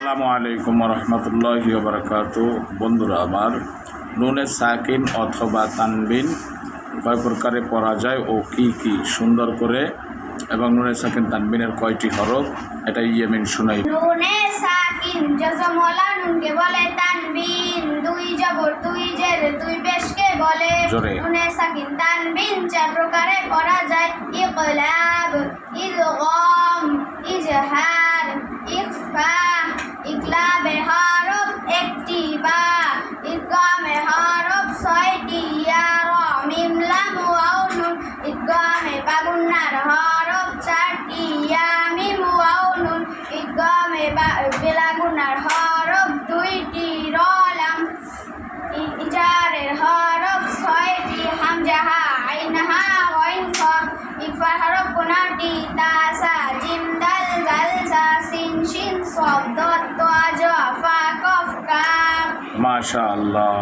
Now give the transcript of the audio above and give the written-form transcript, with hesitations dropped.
আসসালামু আলাইকুম রহমতুল্লাহি ওয়া বারাকাতুহু। বন্ধুরা আমার, নুনে সাকিন অথবা তানবিন কয় প্রকারে পড়া যায় ও কি কি সুন্দর করে, এবং নুনে সাকিন তানবিনের কয়টি হরফ, এটা ইয়ামিন শুনাই। নুনে সাকিন জজমলা নুনকে বলে তানবিন, দুই জবর দুই জের দুই পেশকে বলে জোরে। নুনে সাকিন তানবিন চার প্রকারে পড়া যায়: ইকলাব, ইদগাম, ইজহার, ইখফা। ইকলাবের হরফ একটি বা, ইদগামের হরফ ছয়টি ইয়া রা মিম লাম ওয়াও নুন। ইদগামে বাগুন্নার হরফ চারটি ইয়া মিম ওয়াও নুন। ইদগামে বেলাগুনার হরফ দুইটি র লাম। ইজারের হরফ ছয়টি হামজা হা আইন হা গইন খ। ইকফার হরফ 15টি তা সা জিম দাল জাল সা সিন শিন সদ দত ত জ ফা কফ কাফ। মাশাআল্লাহ।